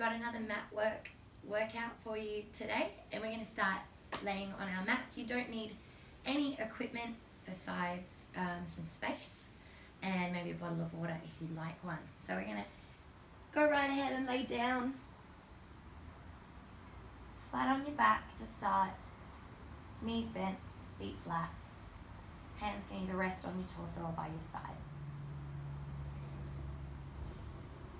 got another mat workout for you today, and we're going to start laying on our mats. You don't need any equipment besides some space and maybe a bottle of water if you'd like one. So we're going to go right ahead and lay down flat on your back to start, knees bent, feet flat. Hands can either rest on your torso or by your side.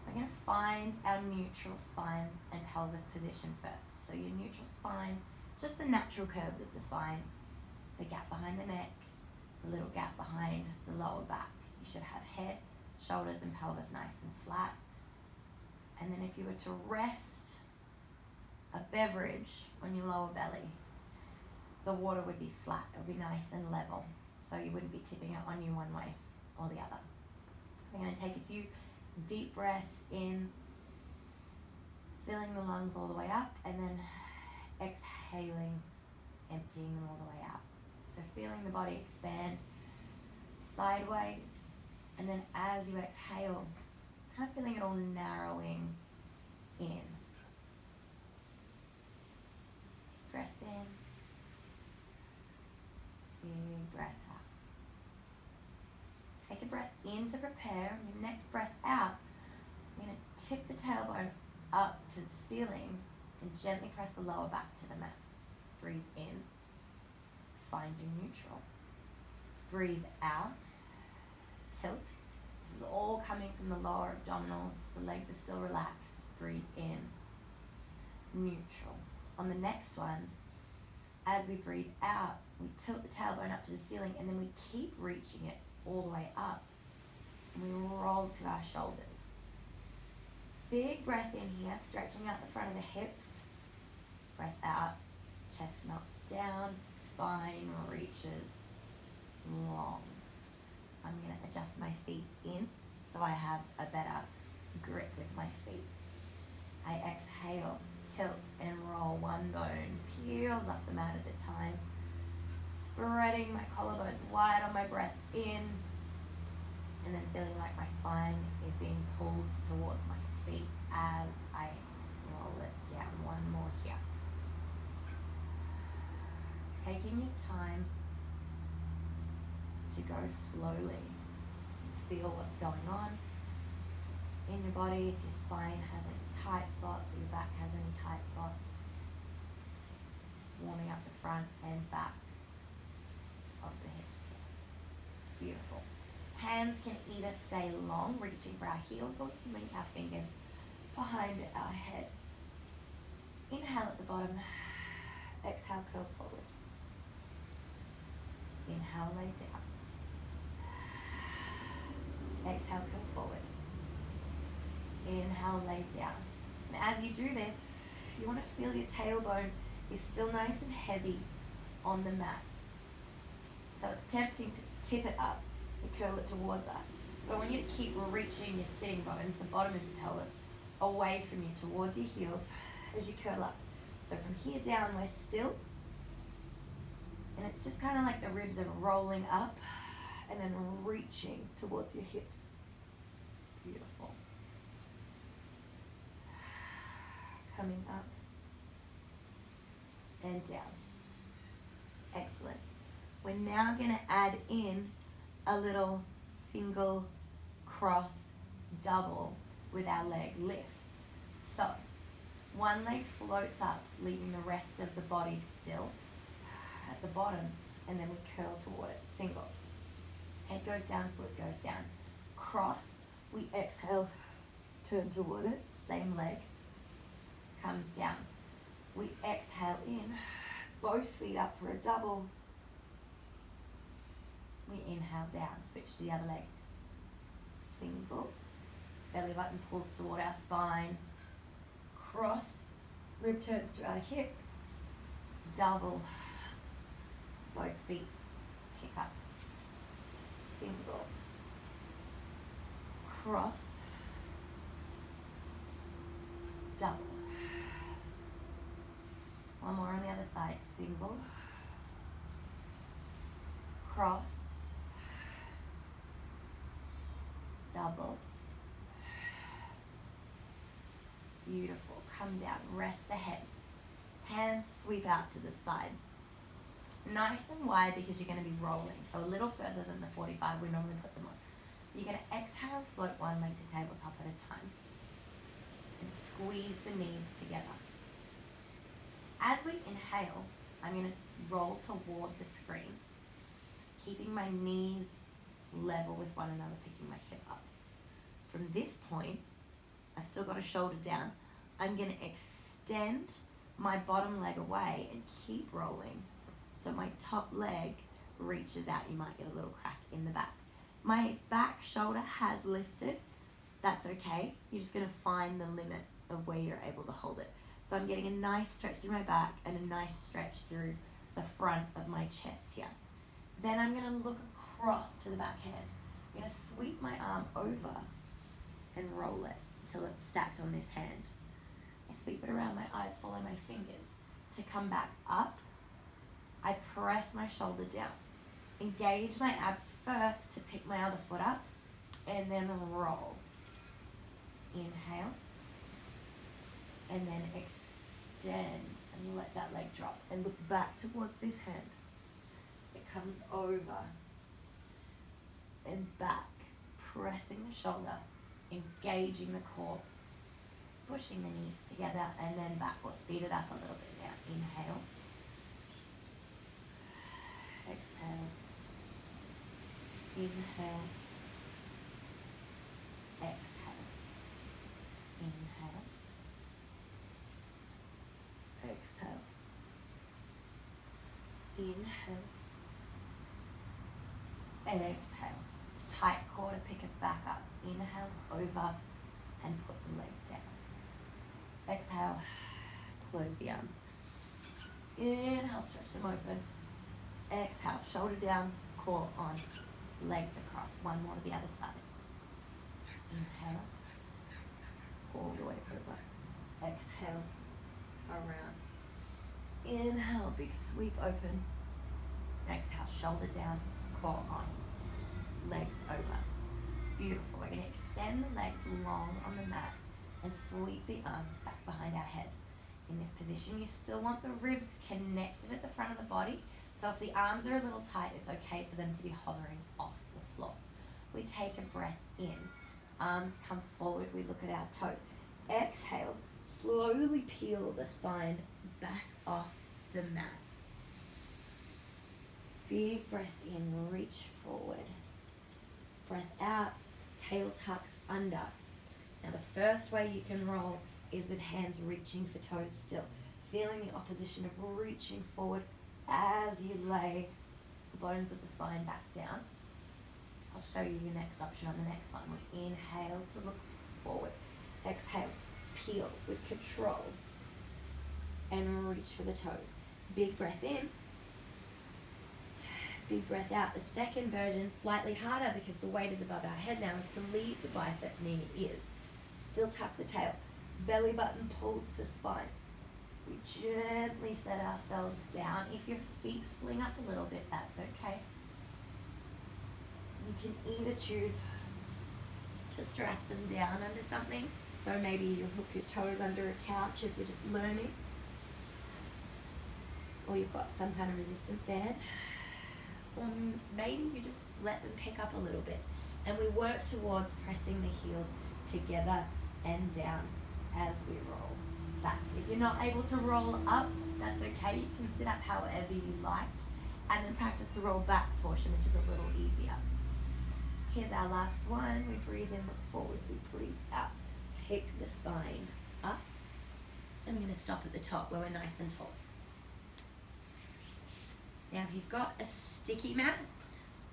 We're going to find our neutral spine and pelvis position first. So your neutral spine, it's just the natural curves of the spine, the gap behind the neck, the little gap behind the lower back. You should have head, shoulders and pelvis nice and flat. And then if you were to rest a beverage on your lower belly, the water would be flat. It would be nice and level. So you wouldn't be tipping it on you one way or the other. We're going to take a few deep breaths in, filling the lungs all the way up, and then exhaling, emptying them all the way out. So feeling the body expand sideways, and then as you exhale, kind of feeling it all narrowing in. Breath in, big breath out. Take a breath in to prepare. Your next breath out, I'm going to tip the tailbone up to the ceiling and gently press the lower back to the mat. Breathe in, find your neutral. Breathe out, tilt. This is all coming from the lower abdominals. The legs are still relaxed. Breathe in, neutral. On the next one, as we breathe out, we tilt the tailbone up to the ceiling, and then we keep reaching it all the way up. And we roll to our shoulders. Big breath in here, stretching out the front of the hips. Breath out, chest melts down, spine reaches long. I'm going to adjust my feet in so I have a better grip with my feet. I exhale, tilt and roll. One bone peels off the mat at a time. Spreading my collarbones wide on my breath in, and then feeling like my spine is being pulled towards my feet as I roll it down. One more here. Taking your time to go slowly. Feel what's going on in your body. If your spine has any tight spots, or your back has any tight spots. Warming up the front and back of the hips here. Beautiful. Hands can either stay long, reaching for our heels, or we can link our fingers behind our head. Inhale at the bottom. Exhale, curl forward. Inhale, lay down. Exhale, curl forward. Inhale, lay down. And as you do this, you want to feel your tailbone is still nice and heavy on the mat. So it's tempting to tip it up and curl it towards us. But I want you to keep reaching your sitting bones, the bottom of your pelvis, away from you, towards your heels as you curl up. So from here down, we're still. And it's just kind of like the ribs are rolling up and then reaching towards your hips. Beautiful. Coming up and down. Excellent. We're now going to add in a little single, cross, double with our leg lifts. So, one leg floats up, leaving the rest of the body still at the bottom, and then we curl toward it. Single. Head goes down, foot goes down. Cross, we exhale, turn toward it. Same leg comes down. We exhale in, both feet up for a double. We inhale down, switch to the other leg. Single, belly button pulls toward our spine. Cross, rib turns to our hip. Double, both feet pick up. Single, cross, double. One more on the other side. Single, cross, double, Beautiful. Come down, rest the head. Hands sweep out to the side. Nice and wide because you're going to be rolling. So a little further than the 45 we normally put them on. You're going to exhale and float one leg to tabletop at a time. And squeeze the knees together. As we inhale, I'm going to roll toward the screen, keeping my knees level with one another, picking my hip up. From this point, I've still got a shoulder down. I'm going to extend my bottom leg away and keep rolling. So my top leg reaches out. You might get a little crack in the back. My back shoulder has lifted. That's okay. You're just going to find the limit of where you're able to hold it. So I'm getting a nice stretch through my back and a nice stretch through the front of my chest here. Then I'm going to look across to the back hand. I'm going to sweep my arm over and roll it till it's stacked on this hand. I sweep it around my eyes, follow my fingers. To come back up, I press my shoulder down. Engage my abs first to pick my other foot up, and then roll. Inhale, and then extend, and let that leg drop, and look back towards this hand. It comes over, and back, pressing the shoulder, engaging the core, pushing the knees together, and then back. We'll speed it up a little bit now. Inhale. Exhale. Inhale. Exhale. Inhale. Exhale. Inhale. Exhale. Tight core to pick us back up. Inhale, over, and put the leg down. Exhale, close the arms. Inhale, stretch them open. Exhale, shoulder down, core on, legs across. One more to the other side. Inhale, all the way over. Exhale, around. Inhale, big sweep open. Exhale, shoulder down, core on, legs over. Beautiful. We're going to extend the legs long on the mat and sweep the arms back behind our head. In this position, you still want the ribs connected at the front of the body. So if the arms are a little tight, it's okay for them to be hovering off the floor. We take a breath in. Arms come forward. We look at our toes. Exhale. Slowly peel the spine back off the mat. Big breath in. Reach forward. Breath out. Tail tucks under. Now the first way you can roll is with hands reaching for toes still. Feeling the opposition of reaching forward as you lay the bones of the spine back down. I'll show you your next option on the next one. We inhale to look forward. Exhale, peel with control. And reach for the toes. Big breath in. Big breath out. The second version, slightly harder because the weight is above our head now, is to leave the biceps near your ears. Still tuck the tail. Belly button pulls to spine. We gently set ourselves down. If your feet fling up a little bit, that's okay. You can either choose to strap them down under something. So maybe you hook your toes under a couch if you're just learning. Or you've got some kind of resistance band. Or maybe you just let them pick up a little bit. And we work towards pressing the heels together and down as we roll back. If you're not able to roll up, that's okay. You can sit up however you like. And then practice the roll back portion, which is a little easier. Here's our last one. We breathe in, look forward. We breathe out. Pick the spine up. I'm going to stop at the top where we're nice and tall. Now, if you've got a sticky mat,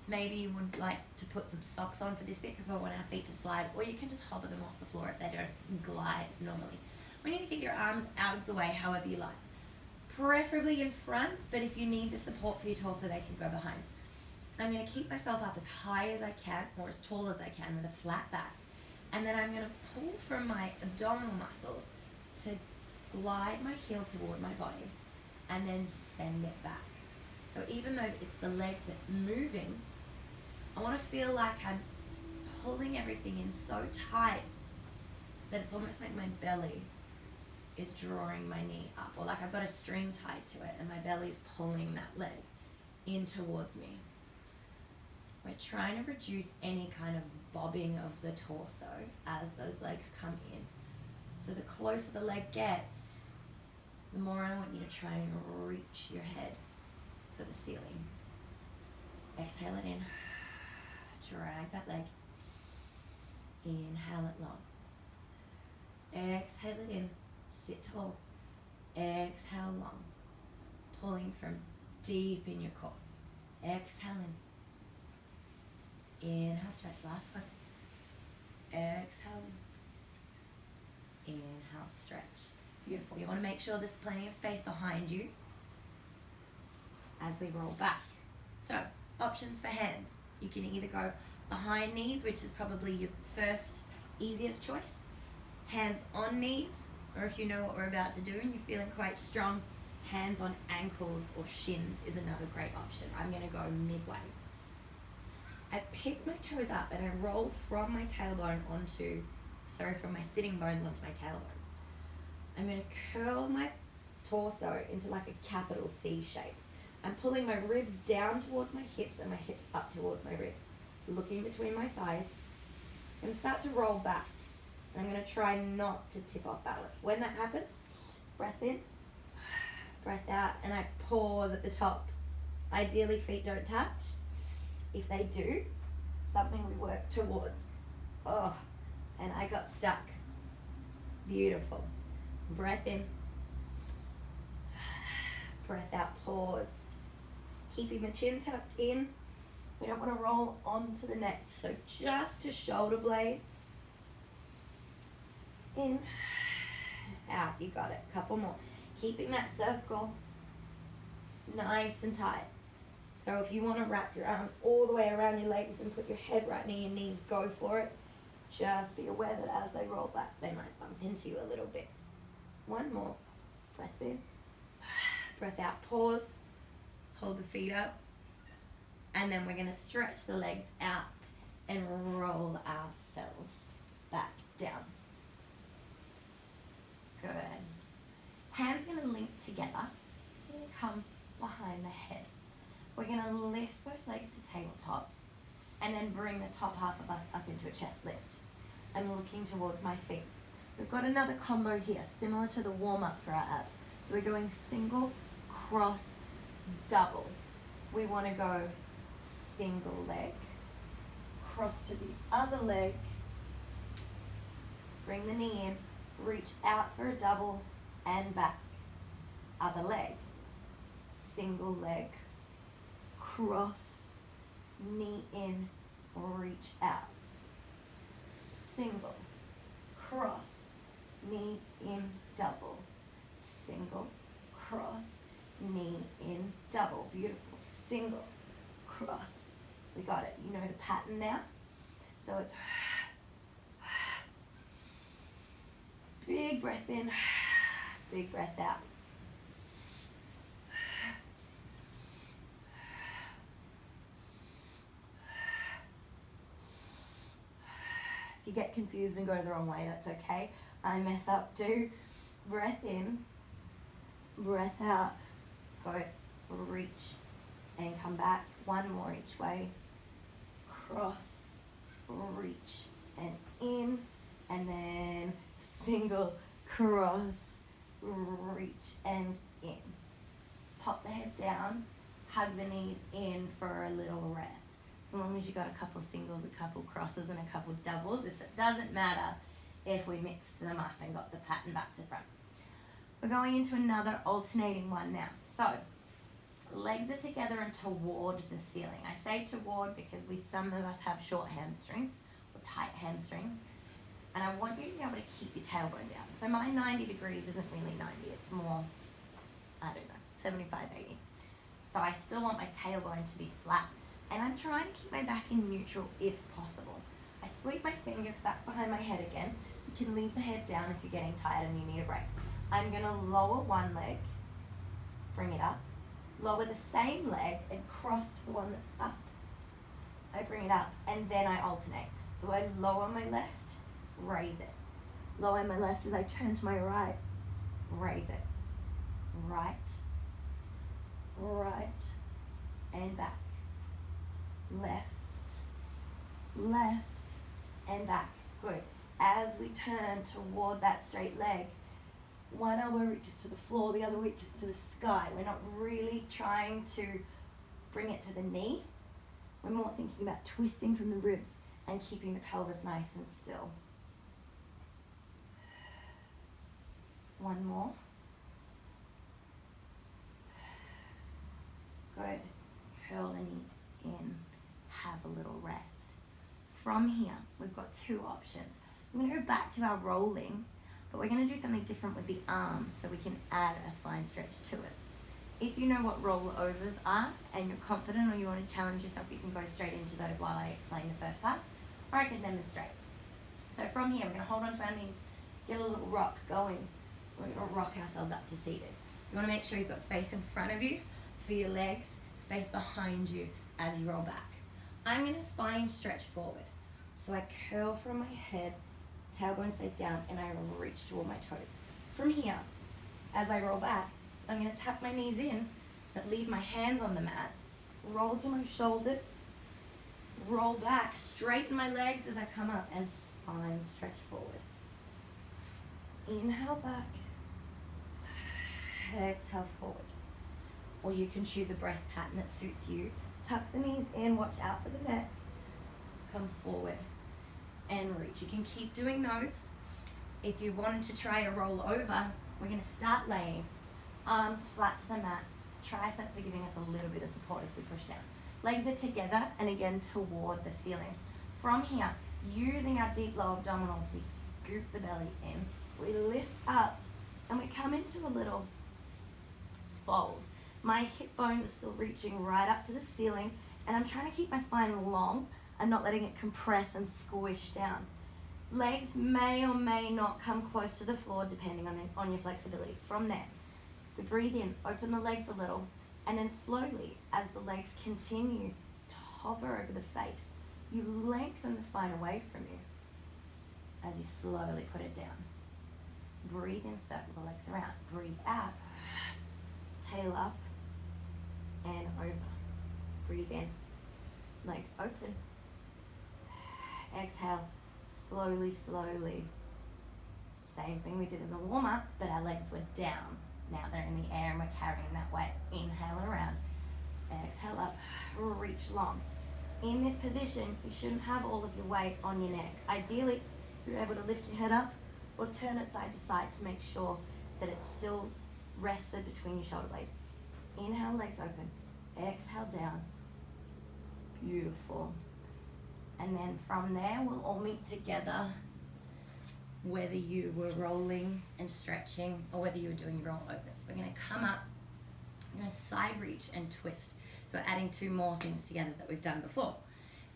maybe you would like to put some socks on for this bit because we want our feet to slide, or you can just hover them off the floor if they don't glide normally. We need to get your arms out of the way however you like. Preferably in front, but if you need the support for your torso, they can go behind. I'm going to keep myself up as high as I can, or as tall as I can with a flat back. And then I'm going to pull from my abdominal muscles to glide my heel toward my body and then send it back. So even though it's the leg that's moving, I want to feel like I'm pulling everything in so tight that it's almost like my belly is drawing my knee up, or like I've got a string tied to it and my belly's pulling that leg in towards me. We're trying to reduce any kind of bobbing of the torso as those legs come in. So the closer the leg gets, the more I want you to try and reach your head for the ceiling. Exhale it in. Drag that leg. Inhale it long. Exhale it in. Sit tall. Exhale long. Pulling from deep in your core. Exhale in. Inhale, stretch. Last one. Exhale in. Inhale, stretch. Beautiful. You want to make sure there's plenty of space behind you as we roll back. So, options for hands. You can either go behind knees, which is probably your first easiest choice. Hands on knees, or if you know what we're about to do and you're feeling quite strong, hands on ankles or shins is another great option. I'm going to go midway. I pick my toes up and I roll from my tailbone from my sitting bones onto my tailbone. I'm going to curl my torso into like a capital C shape. I'm pulling my ribs down towards my hips and my hips up towards my ribs. Looking between my thighs. I'm going to start to roll back. I'm going to try not to tip off balance. When that happens, breath in, breath out, and I pause at the top. Ideally, feet don't touch. If they do, something we work towards. Oh, and I got stuck. Beautiful. Breath in. Breath out, pause. Keeping the chin tucked in. We don't want to roll onto the neck. So just to shoulder blades. In, out. You got it. Couple more. Keeping that circle nice and tight. So if you want to wrap your arms all the way around your legs and put your head right near your knees, go for it. Just be aware that as they roll back, they might bump into you a little bit. One more. Breath in. Breath out. Pause. Hold the feet up. And then we're going to stretch the legs out and roll ourselves back down. Good. Hands going to link together. We're going to come behind the head. We're going to lift both legs to tabletop and then bring the top half of us up into a chest lift. I'm looking towards my feet. We've got another combo here, similar to the warm-up for our abs. So we're going single, cross, double. We want to go single leg, cross to the other leg, bring the knee in, reach out for a double and back. Other leg, single leg, cross, knee in, reach out. Single, cross, knee in, double. Single, cross, knee in, double. Beautiful. Single, cross. We got it. You know the pattern now. So it's big breath in, big breath out. If you get confused and go the wrong way, that's okay. I mess up too. Breath in, breath out. Go, reach and come back. One more each way. Cross, reach and in, and then single, cross, reach and in. Pop the head down, hug the knees in for a little rest. So long as you got a couple singles, a couple crosses, and a couple doubles. If it doesn't matter if we mixed them up and got the pattern back to front. We're going into another alternating one now. So legs are together and toward the ceiling. I say toward because some of us have short hamstrings or tight hamstrings. And I want you to be able to keep your tailbone down. So my 90 degrees isn't really 90, it's more, I don't know, 75, 80. So I still want my tailbone to be flat. And I'm trying to keep my back in neutral if possible. I sweep my fingers back behind my head again. You can leave the head down if you're getting tired and you need a break. I'm gonna lower one leg, bring it up, lower the same leg and cross to the one that's up. I bring it up and then I alternate. So I lower my left, raise it. Lower my left as I turn to my right, raise it. Right, right, and back. Left, left, and back. Good. As we turn toward that straight leg, one elbow reaches to the floor, the other reaches to the sky. We're not really trying to bring it to the knee. We're more thinking about twisting from the ribs and keeping the pelvis nice and still. One more. Good. Curl the knees in. Have a little rest. From here, we've got two options. I'm going to go back to our rolling, but we're going to do something different with the arms so we can add a spine stretch to it. If you know what rollovers are and you're confident or you want to challenge yourself, you can go straight into those while I explain the first part, or I can demonstrate. So from here, we're going to hold onto our knees, get a little rock going. We're going to rock ourselves up to seated. You want to make sure you've got space in front of you for your legs, space behind you as you roll back. I'm going to spine stretch forward. So I curl from my head, tailbone stays down, and I reach toward my toes. From here, as I roll back, I'm going to tuck my knees in, but leave my hands on the mat, roll to my shoulders, roll back, straighten my legs as I come up, and spine stretch forward. Inhale back, exhale forward. Or you can choose a breath pattern that suits you. Tuck the knees in, watch out for the neck. Come forward and reach. You can keep doing those. If you wanted to try to roll over, we're going to start laying arms flat to the mat. Triceps are giving us a little bit of support as we push down. Legs are together and again toward the ceiling. From here, using our deep low abdominals, we scoop the belly in. We lift up and we come into a little fold. My hip bones are still reaching right up to the ceiling, and I'm trying to keep my spine long and not letting it compress and squish down. Legs may or may not come close to the floor depending on your flexibility. From there, we breathe in, open the legs a little, and then slowly, as the legs continue to hover over the face, you lengthen the spine away from you as you slowly put it down. Breathe in, circle the legs around. Breathe out, tail up and over. Breathe in, legs open. Exhale, slowly, slowly. It's the same thing we did in the warm-up, but our legs were down. Now they're in the air and we're carrying that weight. Inhale around, exhale up, reach long. In this position, you shouldn't have all of your weight on your neck. Ideally, you're able to lift your head up or turn it side to side to make sure that it's still rested between your shoulder blades. Inhale, legs open. Exhale, down. Beautiful. And then from there, we'll all meet together, whether you were rolling and stretching or whether you were doing rollovers. We're going to come up, we're going to side reach and twist. So we're adding two more things together that we've done before.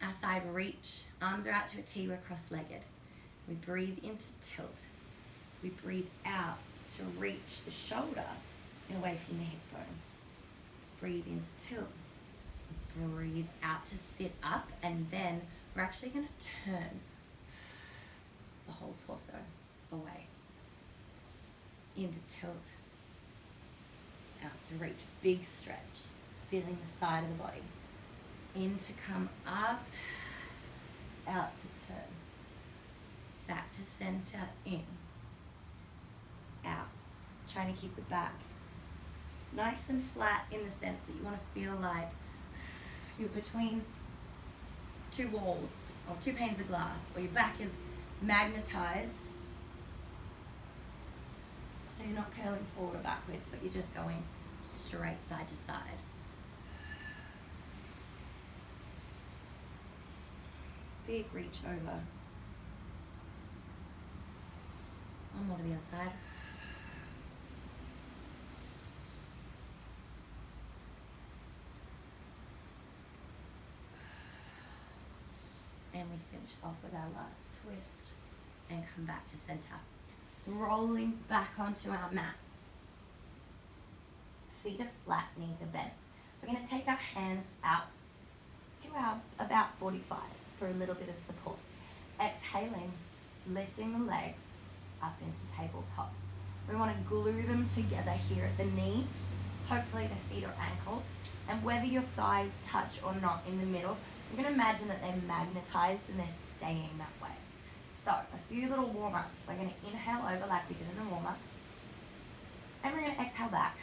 Our side reach, arms are out to a T, we're cross-legged. We breathe into tilt. We breathe out to reach the shoulder and away from the hip bone. Breathe into tilt. Breathe out to sit up, and then we're actually going to turn the whole torso away. Into tilt. Out to reach. Big stretch. Feeling the side of the body. In to come up. Out to turn. Back to center. In. Out. Trying to keep the back nice and flat in the sense that you want to feel like you're between two walls or two panes of glass, or your back is magnetized, so you're not curling forward or backwards, but you're just going straight side to side. Big reach over. One more to the other side. And we finish off with our last twist and come back to center. Rolling back onto our mat. Feet are flat, knees are bent. We're going to take our hands out to our about 45 for a little bit of support. Exhaling, lifting the legs up into tabletop. We want to glue them together here at the knees, hopefully the feet or ankles. And whether your thighs touch or not in the middle, you're going to imagine that they're magnetized and they're staying that way. So, a few little warm-ups. We're going to inhale over like we did in the warm-up. And we're going to exhale back,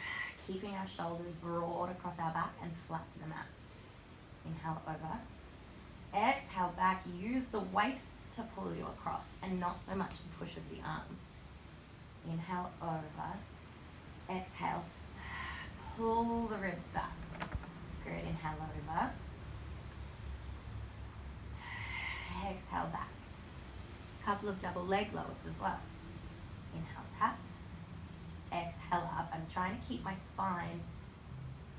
keeping our shoulders broad across our back and flat to the mat. Inhale over. Exhale back. Use the waist to pull you across and not so much the push of the arms. Inhale over. Exhale. Pull the ribs back. Good. Inhale over. Exhale back. Couple of double leg lowers as well. Inhale, tap. Exhale up. I'm trying to keep my spine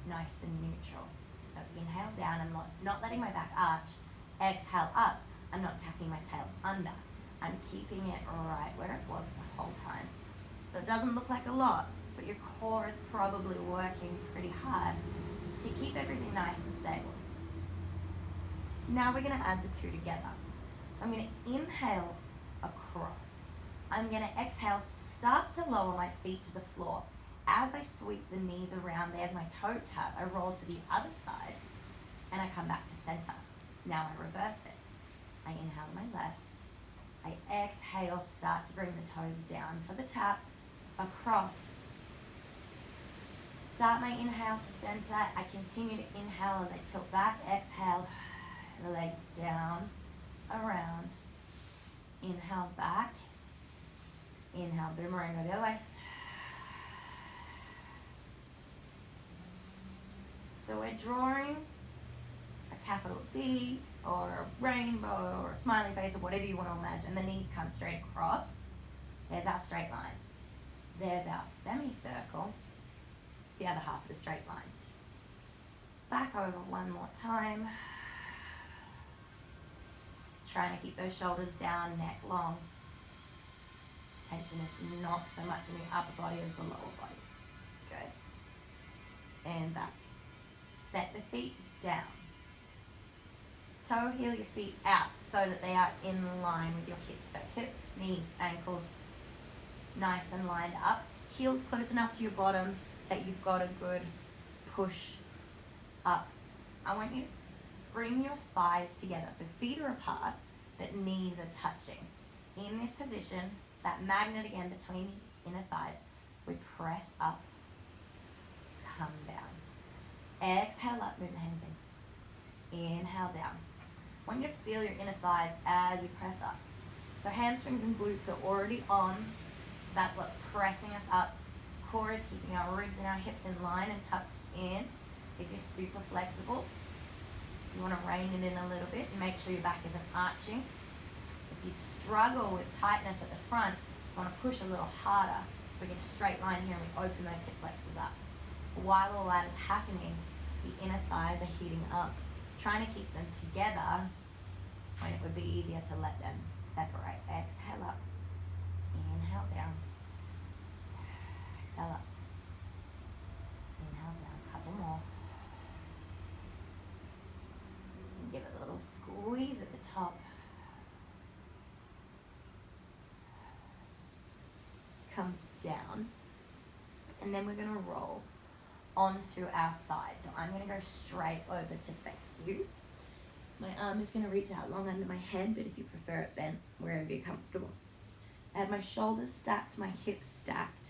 nice and neutral. So inhale down. I'm not letting my back arch. Exhale up. I'm not tucking my tail under. I'm keeping it right where it was the whole time. So it doesn't look like a lot, but your core is probably working pretty hard to keep everything nice and stable. Now we're going to add the two together. So I'm going to inhale across. I'm going to exhale, start to lower my feet to the floor. As I sweep the knees around, there's my toe tap. I roll to the other side and I come back to center. Now I reverse it. I inhale to my left. I exhale, start to bring the toes down for the tap, across. Start my inhale to center. I continue to inhale as I tilt back, exhale, the legs down, around. Inhale back. Inhale, boomerang, go the other way. So we're drawing a capital D or a rainbow or a smiley face or whatever you want to imagine. The knees come straight across. There's our straight line. There's our semicircle. It's the other half of the straight line. Back over one more time. Trying to keep those shoulders down, neck long. Tension is not so much in the upper body as the lower body. Good. And back. Set the feet down. Toe heel your feet out so that they are in line with your hips. So hips, knees, ankles, nice and lined up. Heels close enough to your bottom that you've got a good push up. I want you to bring your thighs together. So feet are apart, but knees are touching. In this position, it's that magnet again between the inner thighs. We press up, come down. Exhale up, move the hands in. Inhale down. I want you to feel your inner thighs as you press up. So hamstrings and glutes are already on. That's what's pressing us up. Core is keeping our ribs and our hips in line and tucked in. If you're super flexible, you want to rein it in a little bit and make sure your back isn't arching. If you struggle with tightness at the front, you want to push a little harder so we get a straight line here and we open those hip flexors up. While all that is happening, the inner thighs are heating up, trying to keep them together when it would be easier to let them separate. Exhale up, inhale down, exhale up, inhale down, a couple more. And give it a little squeeze at the top. Come down, and then we're going to roll onto our side. So I'm going to go straight over to face you. My arm is going to reach out long under my head, but if you prefer it bent, wherever you're comfortable. I have my shoulders stacked, my hips stacked,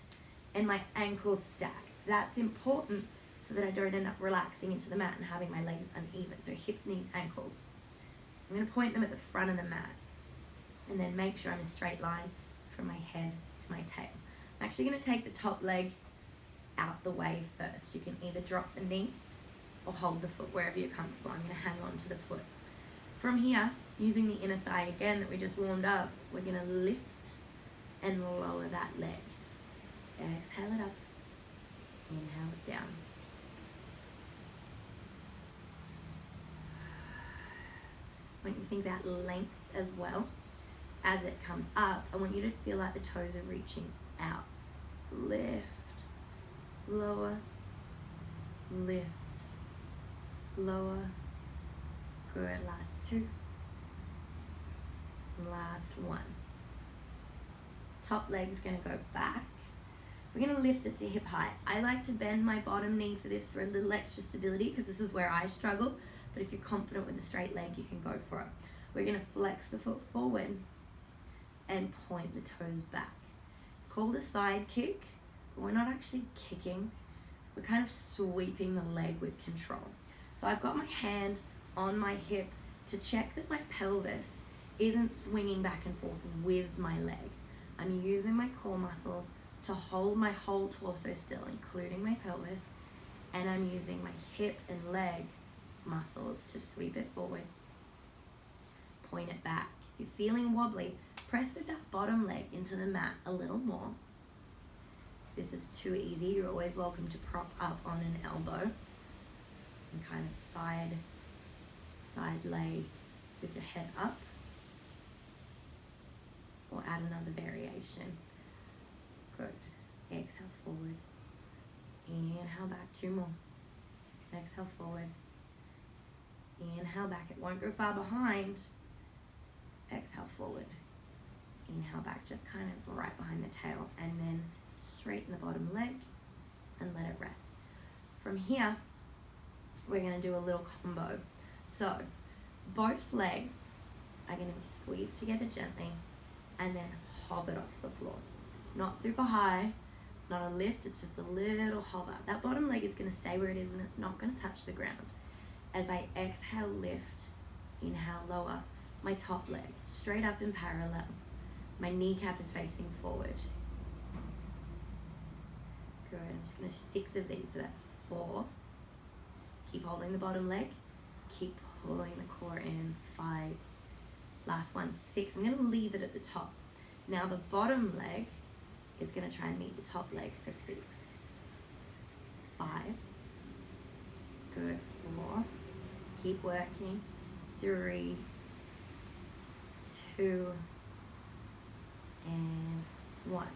and my ankles stacked. That's important so that I don't end up relaxing into the mat and having my legs uneven. So hips, knees, ankles. I'm going to point them at the front of the mat and then make sure I'm in a straight line from my head to my tail. I'm actually going to take the top leg out the way first. You can either drop the knee or hold the foot wherever you're comfortable. I'm going to hang on to the foot. From here, using the inner thigh again that we just warmed up, we're going to lift and lower that leg. Exhale it up. Inhale it down. I want you to think about length as well. As it comes up, I want you to feel like the toes are reaching out. Lift, lower, lift, lower. Good, last two. Last one. Top leg's gonna go back. We're going to lift it to hip height. I like to bend my bottom knee for this for a little extra stability because this is where I struggle. But if you're confident with a straight leg, you can go for it. We're going to flex the foot forward and point the toes back. It's called a side kick, but we're not actually kicking. We're kind of sweeping the leg with control. So I've got my hand on my hip to check that my pelvis isn't swinging back and forth with my leg. I'm using my core muscles to hold my whole torso still, including my pelvis, and I'm using my hip and leg muscles to sweep it forward, point it back. If you're feeling wobbly, press with that bottom leg into the mat a little more. If this is too easy, you're always welcome to prop up on an elbow and kind of side lay with your head up, or add another variation. Good. Exhale forward. Inhale back, 2 more. Exhale forward. Inhale back. It won't go far behind. Exhale forward. Inhale back, just kind of right behind the tail, and then straighten the bottom leg and let it rest. From here, we're going to do a little combo. So both legs are going to be squeezed together gently and then hovered off the floor. Not super high, it's not a lift, it's just a little hover. That bottom leg is going to stay where it is and it's not going to touch the ground. As I exhale, lift, inhale, lower, my top leg straight up in parallel. So my kneecap is facing forward. Good, I'm just going to 6 of these, so that's 4. Keep holding the bottom leg, keep pulling the core in, 5. Last one, 6. I'm going to leave it at the top. Now the bottom leg is going to try and meet the top leg for 6. 5. Good, 4. Keep working. 3, 2, and 1.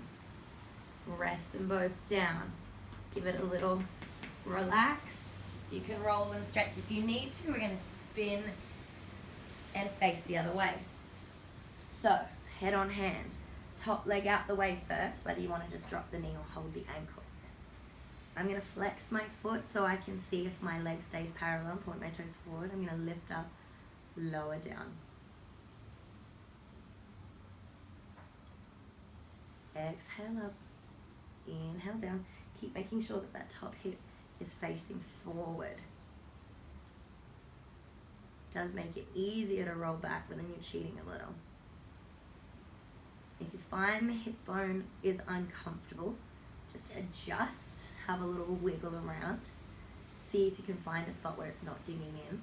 Rest them both down. Give it a little relax. You can roll and stretch if you need to. We're going to spin and face the other way. So, head on hand. Top leg out the way first, whether you want to just drop the knee or hold the ankle. I'm going to flex my foot so I can see if my leg stays parallel and point my toes forward. I'm going to lift up, lower down. Exhale up, inhale down. Keep making sure that that top hip is facing forward. Does make it easier to roll back, but then you're cheating a little. If you find the hip bone is uncomfortable, just adjust, have a little wiggle around. See if you can find a spot where it's not digging in.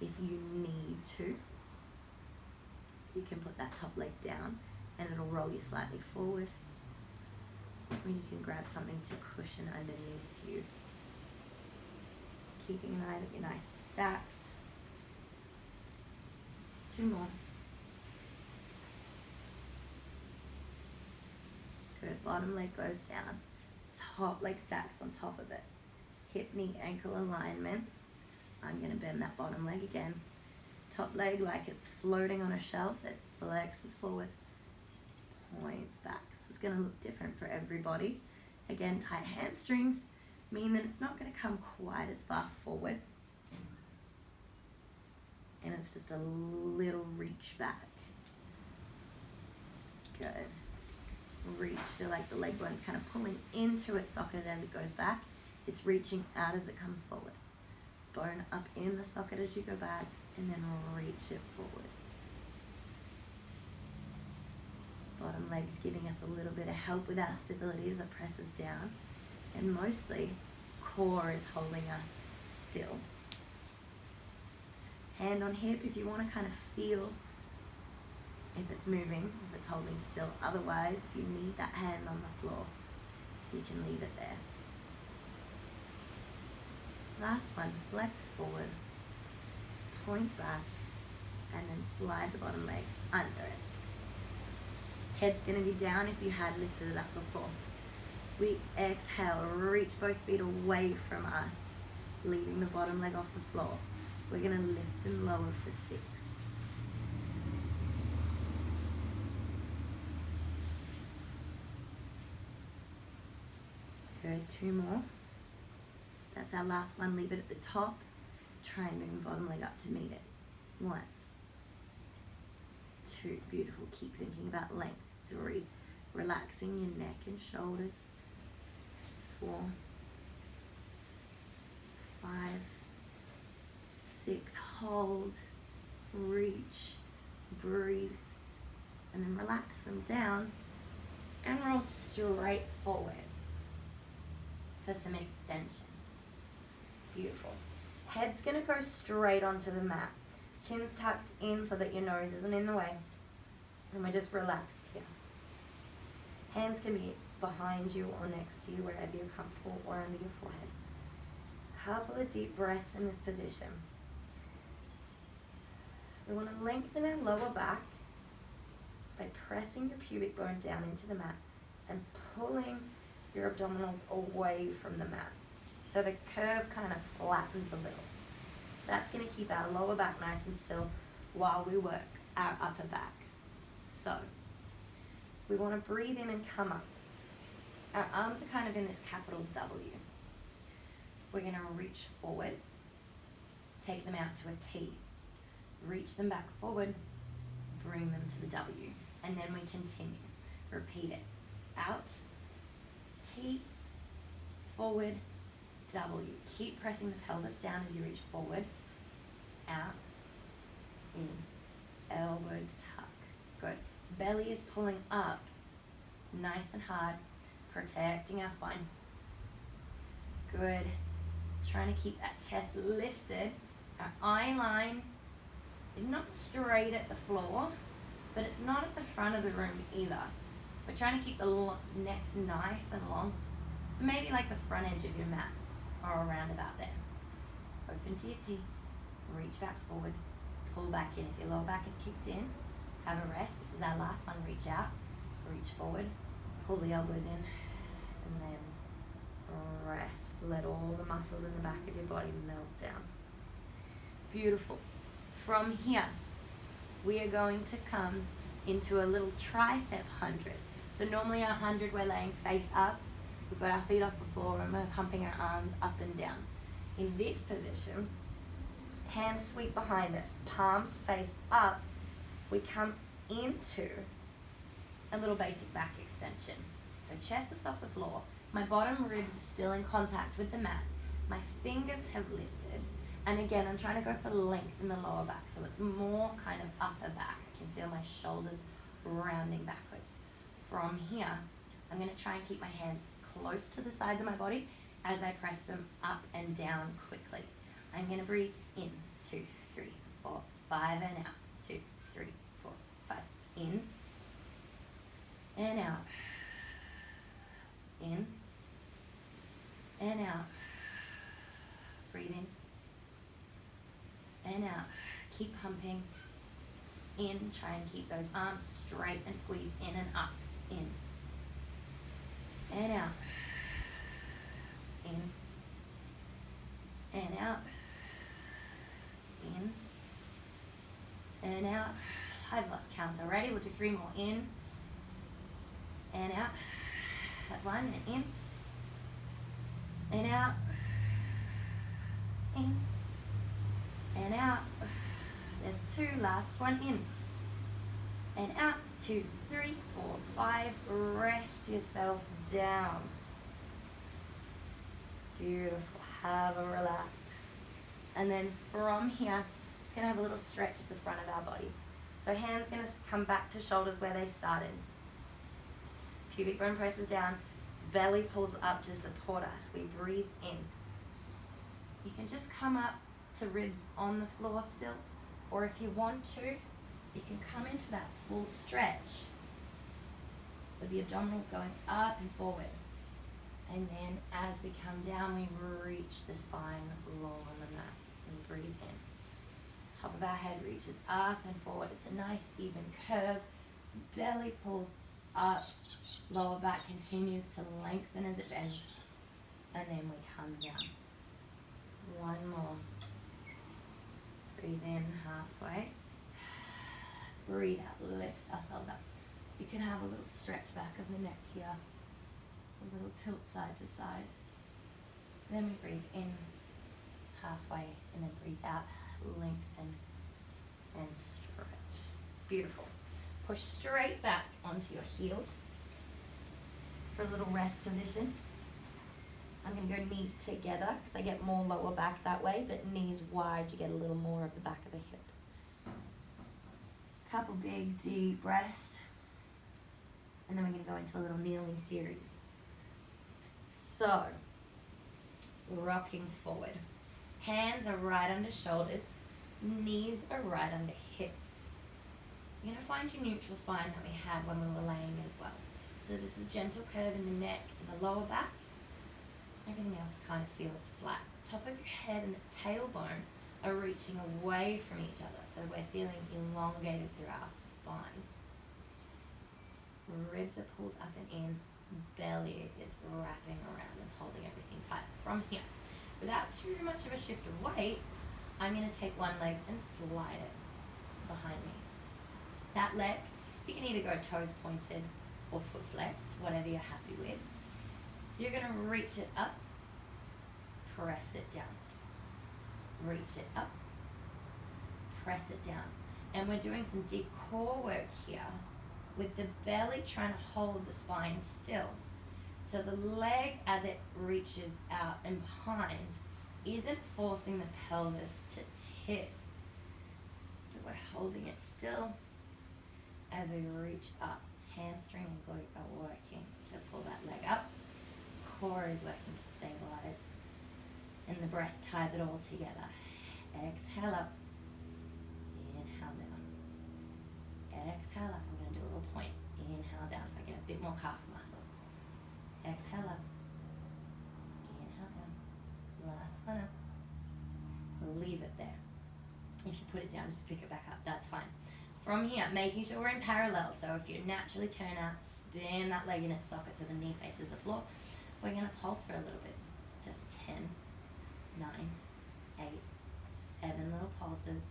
If you need to, you can put that top leg down and it'll roll you slightly forward. Or you can grab something to cushion underneath you. Keeping an eye that you're nice and stacked. 2 more. Good, bottom leg goes down. Top leg stacks on top of it. Hip, knee, ankle alignment. I'm going to bend that bottom leg again. Top leg like it's floating on a shelf. It flexes forward. Points back. This is going to look different for everybody. Again, tight hamstrings mean that it's not going to come quite as far forward. And it's just a little reach back. Good. Reach, feel like the leg bone's kind of pulling into its socket as it goes back. It's reaching out as it comes forward. Bone up in the socket as you go back, and then reach it forward. Bottom leg's giving us a little bit of help with our stability as it presses down. And mostly, core is holding us still. Hand on hip if you want to kind of feel if it's moving, if it's holding still. Otherwise, if you need that hand on the floor, you can leave it there. Last one, flex forward, point back, and then slide the bottom leg under it. Head's going to be down if you had lifted it up before. We exhale, reach both feet away from us, leaving the bottom leg off the floor. We're going to lift and lower for 6. Good, 2 more. That's our last one. Leave it at the top. Try and bring the bottom leg up to meet it. 1, 2, beautiful. Keep thinking about length. 3, relaxing your neck and shoulders. 4, 5, 6, hold, reach, breathe, and then relax them down and roll straight forward for some extension. Beautiful. Head's gonna go straight onto the mat. Chin's tucked in so that your nose isn't in the way. And we're just relaxed here. Hands can be behind you or next to you, wherever you're comfortable, or under your forehead. Couple of deep breaths in this position. We want to lengthen our lower back by pressing your pubic bone down into the mat and pulling your abdominals away from the mat. So the curve kind of flattens a little. That's going to keep our lower back nice and still while we work our upper back. So we want to breathe in and come up. Our arms are kind of in this capital W. We're going to reach forward, take them out to a T, reach them back forward, bring them to the W, and then we continue. Repeat it. Out, T, forward, W. Keep pressing the pelvis down as you reach forward, out, in, elbows tuck. Good. Belly is pulling up, nice and hard, protecting our spine. Good. Trying to keep that chest lifted. Our eye line is not straight at the floor, but it's not at the front of the room either. We're trying to keep the neck nice and long. So maybe like the front edge of your mat or around about there. Open to your T. Reach back forward. Pull back in. If your lower back is kicked in, have a rest. This is our last one. Reach out. Reach forward. Pull the elbows in. And then rest. Let all the muscles in the back of your body melt down. Beautiful. From here, we are going to come into a little tricep 100. So normally our 100, we're laying face up. We've got our feet off the floor and we're pumping our arms up and down. In this position, hands sweep behind us, palms face up. We come into a little basic back extension. So chest is off the floor. My bottom ribs are still in contact with the mat. My fingers have lifted. And again, I'm trying to go for length in the lower back. So it's more kind of upper back. I can feel my shoulders rounding backwards. From here, I'm going to try and keep my hands close to the sides of my body as I press them up and down quickly. I'm going to breathe in, 2, 3, 4, 5, and out. 2, 3, 4, 5. In and out. In and out. Breathe in and out. Keep pumping. In, try and keep those arms straight and squeeze in and up. In and out. In and out. In and out. I've lost count already. We'll do 3 more. In and out. That's 1. And in and out. In and out. There's 2. Last one. In and out. 2, 3, 4, 5. Rest yourself down. Beautiful. Have a relax. And then from here, I'm just going to have a little stretch at the front of our body. So hands going to come back to shoulders where they started. Pubic bone presses down. Belly pulls up to support us. We breathe in. You can just come up to ribs on the floor still. Or if you want to, you can come into that full stretch with the abdominals going up and forward. And then as we come down, we reach the spine long on the mat and breathe in. Top of our head reaches up and forward. It's a nice even curve. Belly pulls up. Lower back continues to lengthen as it bends. And then we come down. 1 more. Breathe in halfway. Breathe out, lift ourselves up. You can have a little stretch back of the neck here. A little tilt side to side. Then we breathe in halfway and then breathe out, lengthen and stretch. Beautiful. Push straight back onto your heels for a little rest position. I'm going to go knees together because I get more lower back that way, but knees wide, you get a little more of the back of the hip. Couple big deep breaths. And then we're going to go into a little kneeling series. So, rocking forward. Hands are right under shoulders. Knees are right under hips. You're going to find your neutral spine that we had when we were laying as well. So there's a gentle curve in the neck and the lower back. Everything else kind of feels flat. Top of your head and the tailbone are reaching away from each other. So we're feeling elongated through our spine. Ribs are pulled up and in. Belly is wrapping around and holding everything tight. From here, without too much of a shift of weight, I'm going to take one leg and slide it behind me. That leg, you can either go toes pointed or foot flexed, whatever you're happy with. You're going to reach it up, press it down. Reach it up, press it down. And we're doing some deep core work here with the belly trying to hold the spine still. So the leg, as it reaches out and behind, isn't forcing the pelvis to tip, but we're holding it still as we reach up. Hamstring and glute are working to pull that leg up. Core is working to stabilize. And the breath ties it all together. Exhale up. Inhale down. Exhale up. I'm going to do a little point. Inhale down so I get a bit more calf muscle. Exhale up. Inhale down. Last one up. Leave it there. If you put it down, just pick it back up. That's fine. From here, making sure we're in parallel. So if you naturally turn out, spin that leg in its socket so the knee faces the floor. We're going to pulse for a little bit. Just 10, 9, 8, 7 little pulses.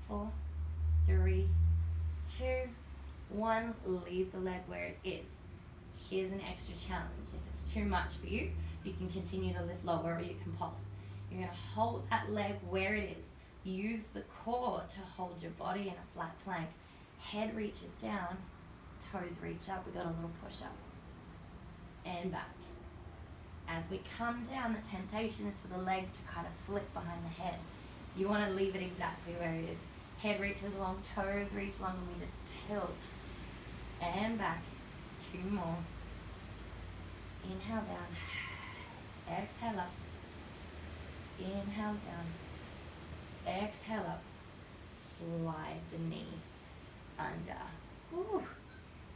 4, 3, 2, 1. Leave the leg where it is. Here's an extra challenge. If it's too much for you, you can continue to lift lower or you can pulse. You're going to hold that leg where it is. Use the core to hold your body in a flat plank. Head reaches down, toes reach up. We got a little push up. And back. As we come down, the temptation is for the leg to kind of flip behind the head. You want to leave it exactly where it is. Head reaches long, toes reach long, and we just tilt. And back. 2 more. Inhale down. Exhale up. Inhale down. Exhale up. Slide the knee under. Whew.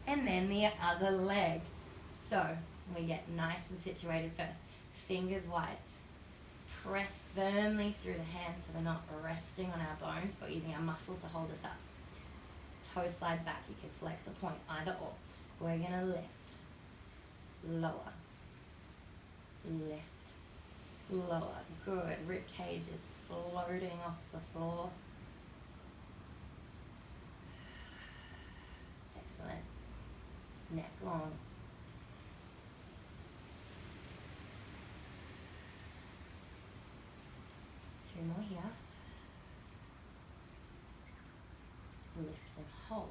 And then the other leg. So we get nice and situated first. Fingers wide. Press firmly through the hands so we're not resting on our bones but using our muscles to hold us up. Toe slides back. You can flex a point, either or. We're going to lift. Lower. Lift. Lower. Good. Rib cage is floating off the floor. Excellent. Neck long. Two more here. Lift and hold.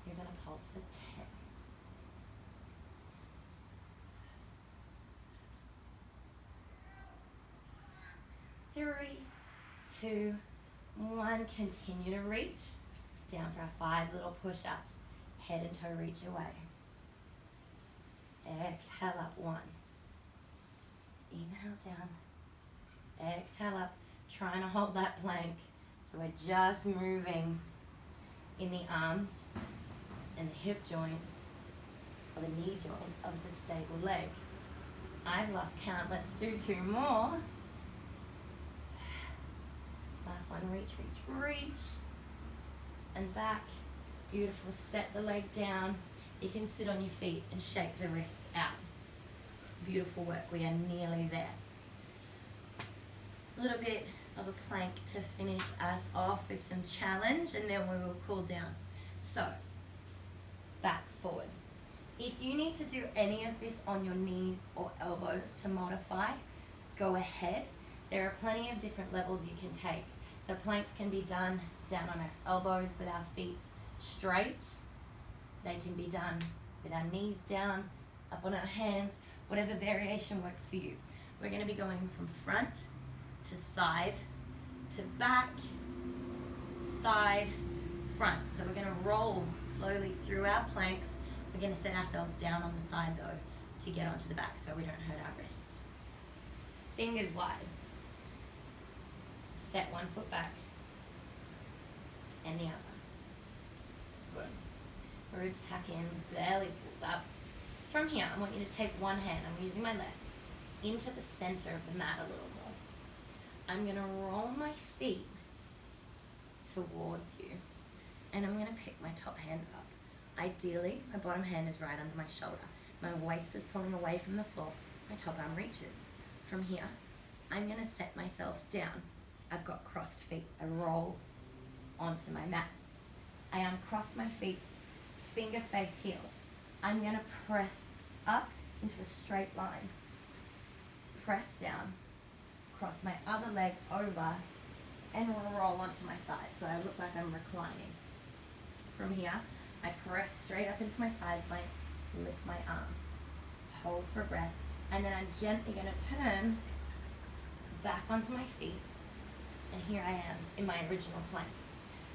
You're going to pulse for 10. Three, 2, 1. Continue to reach. Down for our 5 little push-ups. Head and toe reach away. Exhale up. 1. Inhale down. Exhale up. Trying to hold that plank. So we're just moving in the arms and the hip joint or the knee joint of the stable leg. I've lost count. Let's do 2 more. Last one. Reach, reach, reach. And back. Beautiful. Set the leg down. You can sit on your feet and shake the wrists out. Beautiful work. We are nearly there. A little bit of a plank to finish us off with some challenge, and then we will cool down. So, back, forward. If you need to do any of this on your knees or elbows to modify, go ahead. There are plenty of different levels you can take. So planks can be done down on our elbows with our feet straight. They can be done with our knees down, up on our hands, whatever variation works for you. We're going to be going from front to side to back, side, front. So we're going to roll slowly through our planks. We're going to set ourselves down on the side though to get onto the back so we don't hurt our wrists. Fingers wide. Set one foot back and the other. Good. Ribs tuck in, belly pulls up. From here, I want you to take one hand, I'm using my left, into the center of the mat a little more. I'm going to roll my feet towards you and I'm going to pick my top hand up. Ideally, my bottom hand is right under my shoulder. My waist is pulling away from the floor. My top arm reaches. From here, I'm going to set myself down. I've got crossed feet. I roll onto my mat. I uncross my feet, fingers face heels. I'm going to press up into a straight line. Press down, cross my other leg over, and roll onto my side so I look like I'm reclining. From here, I press straight up into my side plank, lift my arm, hold for breath, and then I'm gently going to turn back onto my feet, and here I am in my original plank.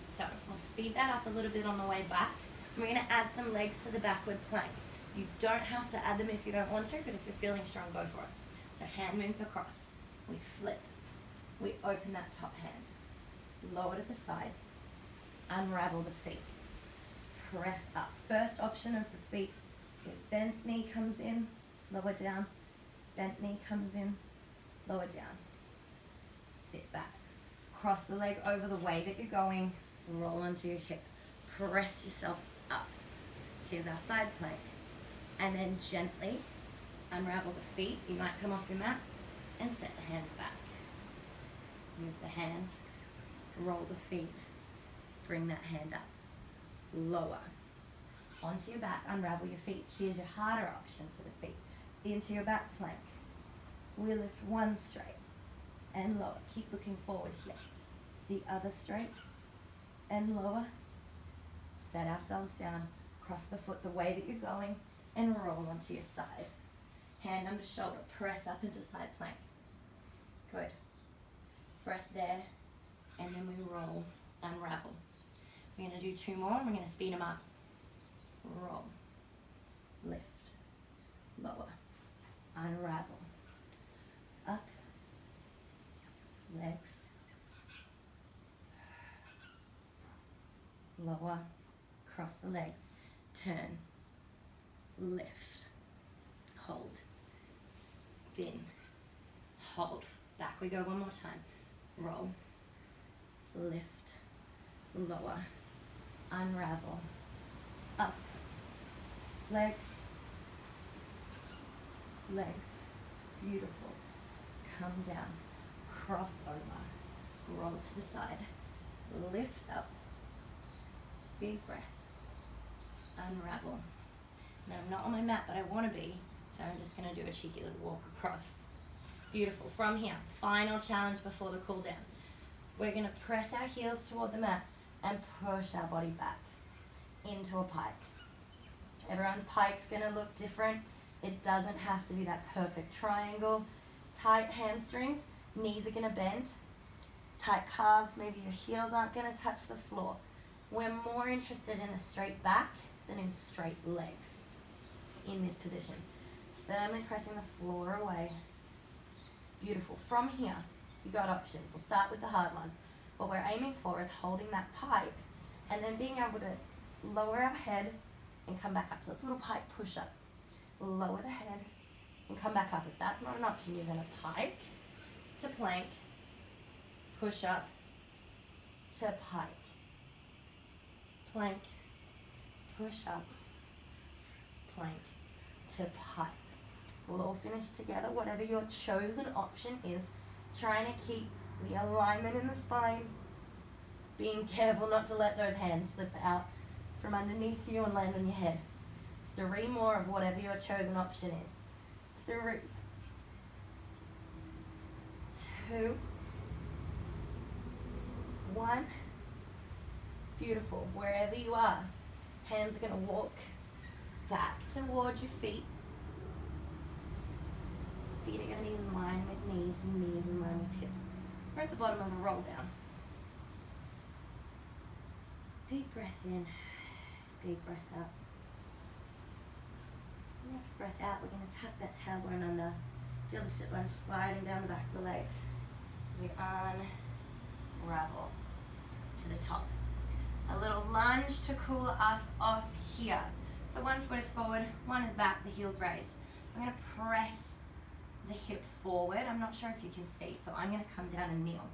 So we'll speed that up a little bit on the way back. We're going to add some legs to the backward plank. You don't have to add them if you don't want to, but if you're feeling strong, go for it. So hand moves across, we flip, we open that top hand, lower to the side, unravel the feet, press up. First option of the feet is bent knee comes in, lower down, bent knee comes in, lower down, sit back. Cross the leg over the way that you're going, roll onto your hip, press yourself up. Here's our side plank. And then gently unravel the feet. You might come off your mat and set the hands back. Move the hand, roll the feet, bring that hand up, lower. Onto your back, unravel your feet. Here's your harder option for the feet. Into your back plank. We lift one straight and lower. Keep looking forward here. The other straight and lower. Set ourselves down, cross the foot the way that you're going, and roll onto your side. Hand under shoulder, press up into side plank. Good. Breath there, and then we roll, unravel. We're going to do two more, and we're going to speed them up. Roll, lift, lower, unravel, up, legs, lower, cross the legs, turn, lift, hold, spin, hold. Back we go one more time. Roll, lift, lower, unravel, up, legs, legs, beautiful. Come down, cross over, roll to the side, lift up, big breath, unravel. Now I'm not on my mat, but I want to be, so I'm just going to do a cheeky little walk across. Beautiful. From here, final challenge before the cool down. We're going to press our heels toward the mat and push our body back into a pike. Everyone's pike's going to look different. It doesn't have to be that perfect triangle. Tight hamstrings, knees are going to bend. Tight calves, maybe your heels aren't going to touch the floor. We're more interested in a straight back than in straight legs in this position. Firmly pressing the floor away. Beautiful. From here, you got options. We'll start with the hard one. What we're aiming for is holding that pike and then being able to lower our head and come back up. So it's a little pike push-up. Lower the head and come back up. If that's not an option, you're going to pike to plank, push up to pike, plank, push up, plank to pike. We'll all finish together, whatever your chosen option is. Trying to keep the alignment in the spine. Being careful not to let those hands slip out from underneath you and land on your head. 3 more of whatever your chosen option is. 3, 2, 1. Beautiful. Wherever you are, hands are going to walk back towards your feet. Feet are going to be in line with knees and knees in line with hips. We're at the bottom of a roll down. Big breath in, big breath out. Next breath out, we're going to tuck that tailbone under. Feel the sit bone sliding down the back of the legs as we unravel to the top. A little lunge to cool us off here. So 1 foot is forward, 1 is back, the heel's raised. I'm going to press the hip forward. I'm not sure if you can see, so I'm going to come down and kneel.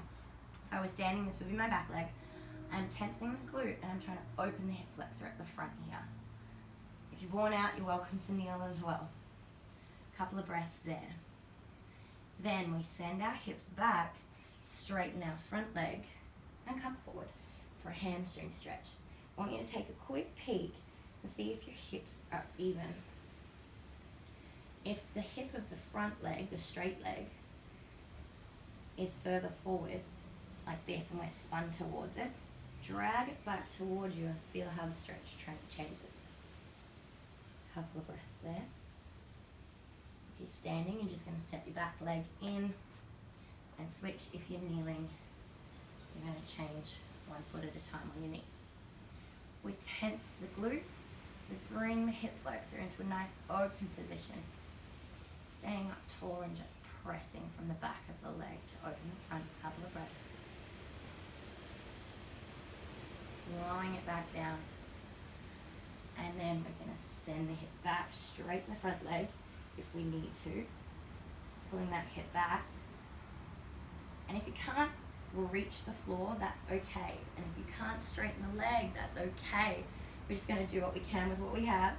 If I was standing, this would be my back leg. I'm tensing the glute and I'm trying to open the hip flexor at the front here. If you're worn out, you're welcome to kneel as well. Couple of breaths there. Then we send our hips back, straighten our front leg, and come forward for a hamstring stretch. I want you to take a quick peek and see if your hips are even. If the hip of the front leg, the straight leg, is further forward, like this, and we're spun towards it, drag it back towards you and feel how the stretch changes. Couple of breaths there. If you're standing, you're just going to step your back leg in and switch. If you're kneeling, you're going to change 1 foot at a time on your knees. We tense the glute. We bring the hip flexor into a nice open position. Staying up tall and just pressing from the back of the leg to open the front. Couple of breaths. Slowing it back down. And then we're going to send the hip back, straighten the front leg if we need to. Pulling that hip back. And if you can't reach the floor, that's okay. And if you can't straighten the leg, that's okay. We're just going to do what we can with what we have.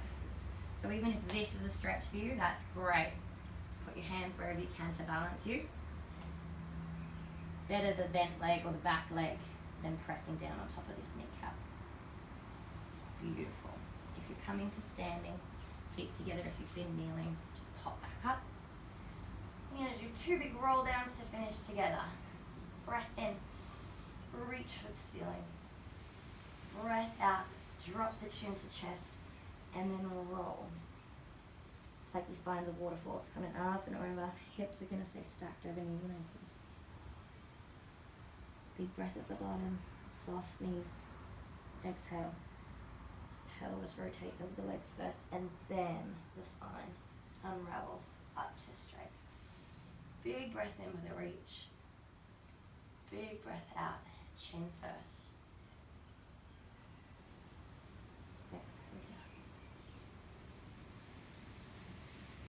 So even if this is a stretch for you, that's great. Just put your hands wherever you can to balance you. Better the bent leg or the back leg than pressing down on top of this kneecap. Beautiful. If you're coming to standing, feet together. If you've been kneeling, just pop back up. We're going to do 2 big roll downs to finish together. Breath in, reach for the ceiling. Breath out, drop the chin to chest, and then we'll roll. It's like your spine's a waterfall. It's coming up and over. Hips are going to stay stacked over knees and ankles. Big breath at the bottom, soft knees. Exhale. Pelvis rotates over the legs first, and then the spine unravels up to straight. Big breath in with a reach. Big breath out, chin first.